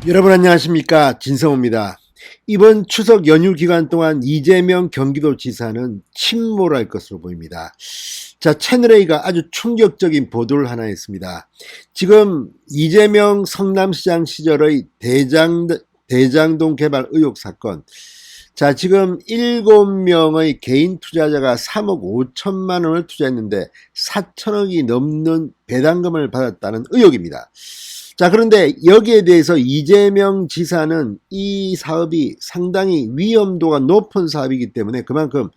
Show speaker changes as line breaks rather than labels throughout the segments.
여러분 안녕하십니까, 진성호입니다. 이번 추석 연휴 기간 동안 이재명 경기도지사는 침몰할 것으로 보입니다. 자, 채널A가 아주 충격적인 보도를 하나 했습니다. 지금 이재명 성남시장 시절의 대장동 개발 의혹 사건, 자, 지금 7명의 개인 투자자가 3억 5천만 원을 투자했는데 4천억이 넘는 배당금을 받았다는 의혹입니다. 자, 그런데 여기에 대해서 이재명 지사는 이 사업이 상당히 위험도가 높은 사업이기 때문에 그만큼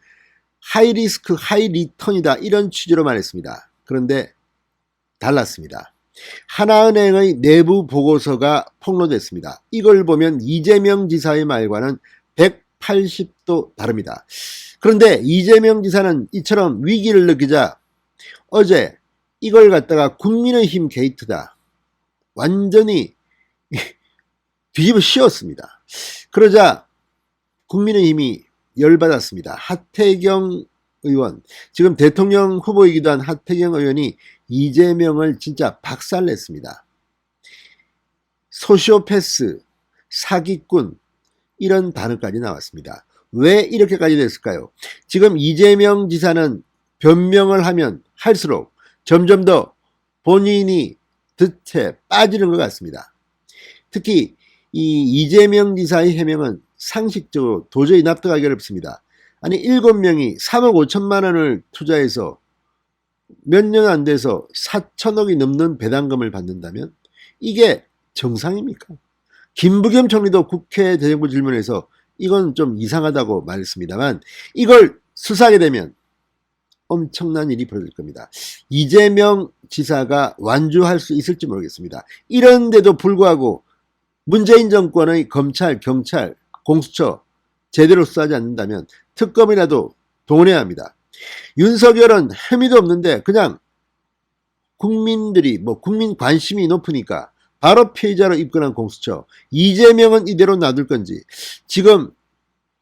하이 리스크 하이 리턴이다, 이런 취지로 말했습니다. 그런데 달랐습니다. 하나은행의 내부 보고서가 폭로됐습니다. 이걸 보면 이재명 지사의 말과는 180도 다릅니다. 그런데 이재명 지사는 이처럼 위기를 느끼자 어제 이걸 갖다가 국민의힘 게이트다, 완전히 뒤집어 씌웠습니다. 그러자 국민의힘이 열받았습니다. 하태경 의원, 지금 대통령 후보이기도 한 하태경 의원이 이재명을 진짜 박살냈습니다. 소시오패스, 사기꾼, 이런 단어까지 나왔습니다. 왜 이렇게까지 됐을까요? 지금 이재명 지사는 변명을 하면 할수록 점점 더 본인이 덫에 빠지는 것 같습니다. 특히 이 이재명 지사의 해명은 상식적으로 도저히 납득하기 어렵습니다. 아니, 7명이 3억 5천만 원을 투자해서 몇 년 안 돼서 4천억이 넘는 배당금을 받는다면 이게 정상입니까? 김부겸 총리도 국회 대정부 질문에서 이건 좀 이상하다고 말했습니다만, 이걸 수사하게 되면 엄청난 일이 벌어질 겁니다. 이재명 지사가 완주할 수 있을지 모르겠습니다. 이런데도 불구하고 문재인 정권의 검찰, 경찰, 공수처 제대로 수사하지 않는다면 특검이라도 동원해야 합니다. 윤석열은 혐의도 없는데 그냥 국민들이 국민 관심이 높으니까 바로 피해자로 입건한 공수처, 이재명은 이대로 놔둘 건지, 지금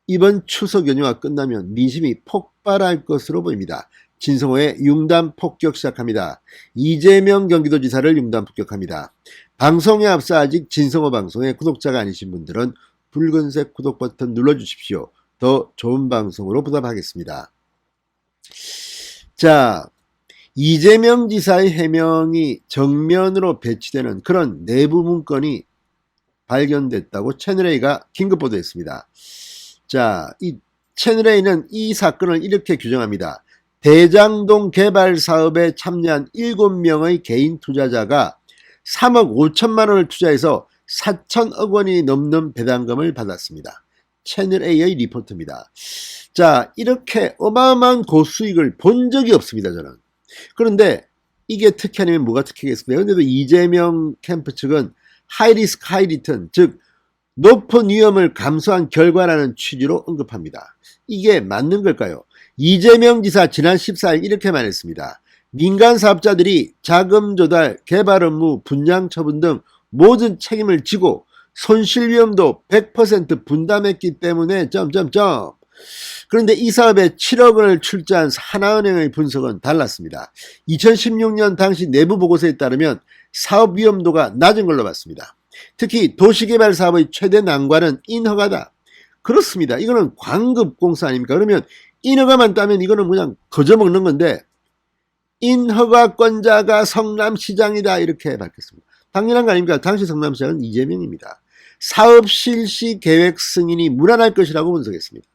이번 추석 연휴가 끝나면 민심이 폭발할 것으로 보입니다. 진성호의 융단 폭격 시작합니다. 이재명 경기도지사를 융단 폭격합니다. 방송에 앞서 아직 진성호 방송의 구독자가 아니신 분들은 붉은색 구독 버튼 눌러주십시오. 더 좋은 방송으로 보답하겠습니다. 자, 이재명 지사의 해명이 정면으로 배치되는 그런 내부 문건이 발견됐다고 채널A가 긴급 보도했습니다. 자, 이 채널A는 이 사건을 이렇게 규정합니다. 대장동 개발 사업에 참여한 7명의 개인 투자자가 3억 5천만 원을 투자해서 4천억 원이 넘는 배당금을 받았습니다. 채널A의 리포트입니다. 자, 이렇게 어마어마한 고수익을 본 적이 없습니다, 저는. 그런데 이게 특혜 아니면 뭐가 특혜겠습니까? 그런데도 이재명 캠프 측은 하이 리스크 하이 리턴, 즉 높은 위험을 감수한 결과라는 취지로 언급합니다. 이게 맞는 걸까요? 이재명 지사 지난 14일 이렇게 말했습니다. 민간 사업자들이 자금 조달, 개발 업무, 분양 처분 등 모든 책임을 지고 손실 위험도 100% 분담했기 때문에 점점점. 그런데 이 사업에 7억 원을 출자한 하나은행의 분석은 달랐습니다. 2016년 당시 내부 보고서에 따르면 사업 위험도가 낮은 걸로 봤습니다. 특히 도시개발 사업의 최대 난관은 인허가다. 그렇습니다. 이거는 광급공사 아닙니까? 그러면 인허가만 따면 이거는 그냥 거저먹는 건데, 인허가권자가 성남시장이다, 이렇게 밝혔습니다. 당연한 거 아닙니까? 당시 성남시장은 이재명입니다. 사업 실시 계획 승인이 무난할 것이라고 분석했습니다.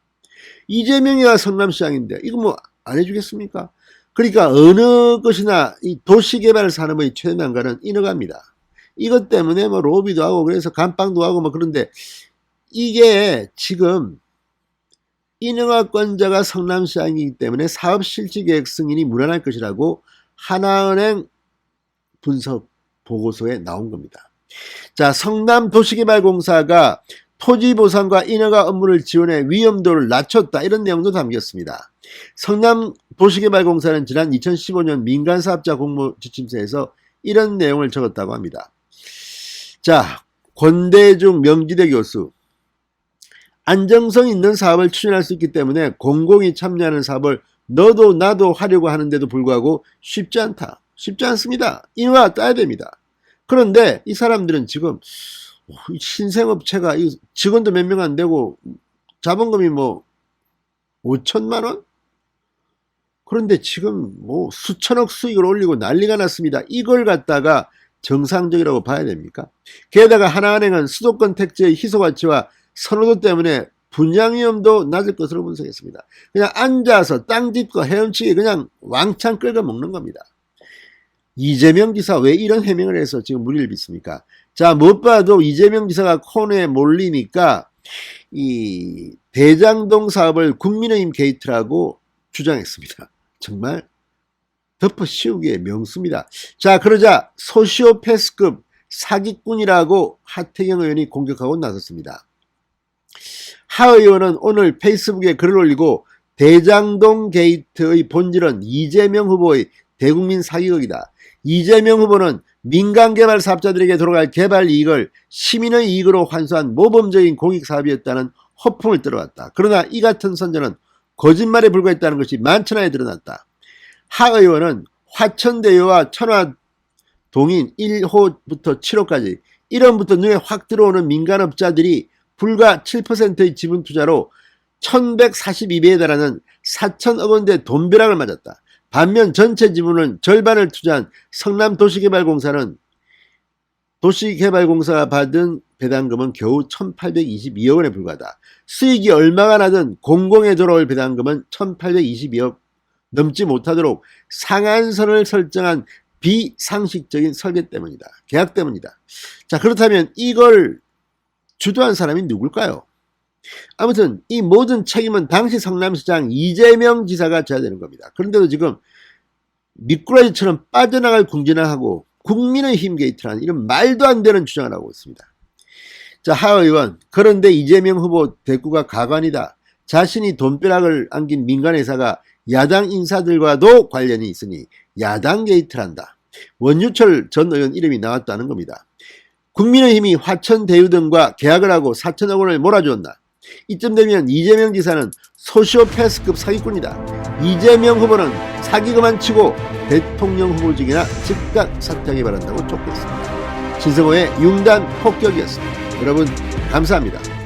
이재명이가 성남시장인데 이거 안 해주겠습니까? 그러니까 어느 것이나 이 도시개발 산업의 최대 난관은 인허가입니다. 이것 때문에 로비도 하고 그래서 감방도 하고 그런데 이게 지금 인허가권자가 성남시장이기 때문에 사업 실시 계획 승인이 무난할 것이라고 하나은행 분석 보고서에 나온 겁니다. 자, 성남도시개발공사가 토지보상과 인허가 업무를 지원해 위험도를 낮췄다, 이런 내용도 담겼습니다. 성남도시개발공사는 지난 2015년 민간사업자 공모지침서에서 이런 내용을 적었다고 합니다. 자, 권대중 명지대 교수, 안정성 있는 사업을 추진할 수 있기 때문에 공공이 참여하는 사업을 너도 나도 하려고 하는데도 불구하고 쉽지 않다. 쉽지 않습니다. 인허가 따야 됩니다. 그런데 이 사람들은 지금 신생업체가 직원도 몇 명 안 되고 자본금이 뭐 5천만 원? 그런데 지금 뭐 수천억 수익을 올리고 난리가 났습니다. 이걸 갖다가 정상적이라고 봐야 됩니까? 게다가 하나은행은 수도권 택지의 희소가치와 선호도 때문에 분양 위험도 낮을 것으로 분석했습니다. 그냥 앉아서 땅 짚고 헤엄치기 그냥 왕창 끌고 먹는 겁니다. 이재명 지사 왜 이런 해명을 해서 지금 무리를 빚습니까? 자, 못 봐도 이재명 지사가 코너에 몰리니까 이 대장동 사업을 국민의힘 게이트라고 주장했습니다. 정말 덮어 씌우기의 명수입니다. 자, 그러자 소시오패스급 사기꾼이라고 하태경 의원이 공격하고 나섰습니다. 하 의원은 오늘 페이스북에 글을 올리고 대장동 게이트의 본질은 이재명 후보의 대국민 사기극이다. 이재명 후보는 민간개발 사업자들에게 돌아갈 개발 이익을 시민의 이익으로 환수한 모범적인 공익사업이었다는 허풍을 떨어왔다. 그러나 이 같은 선전은 거짓말에 불과했다는 것이 만천하에 드러났다. 하 의원은 화천대유와 천화동인 1호부터 7호까지 1원부터 눈에 확 들어오는 민간업자들이 불과 7%의 지분 투자로 1142배에 달하는 4천억 원대 돈벼락을 맞았다. 반면 전체 지분은 절반을 투자한 성남도시개발공사는 도시개발공사가 받은 배당금은 겨우 1822억 원에 불과하다. 수익이 얼마가 나든 공공에 돌아올 배당금은 1822억 넘지 못하도록 상한선을 설정한 비상식적인 설계 때문이다. 계약 때문이다. 자, 그렇다면 이걸 주도한 사람이 누굴까요? 아무튼 이 모든 책임은 당시 성남시장 이재명 지사가 져야 되는 겁니다. 그런데도 지금 미꾸라지처럼 빠져나갈 궁지나 하고 국민의힘 게이트라는 이런 말도 안 되는 주장을 하고 있습니다. 자, 하 의원, 그런데 이재명 후보 대꾸가 가관이다. 자신이 돈벼락을 안긴 민간회사가 야당 인사들과도 관련이 있으니 야당 게이트란다. 원유철 전 의원 이름이 나왔다는 겁니다. 국민의힘이 화천대유 등과 계약을 하고 4천억 원을 몰아주었나. 이쯤 되면 이재명 지사는 소시오패스급 사기꾼이다. 이재명 후보는 사기그만 치고 대통령 후보직이나 즉각 사퇴하기 바란다고 촉구했습니다. 신성호의 융단 폭격이었습니다. 여러분 감사합니다.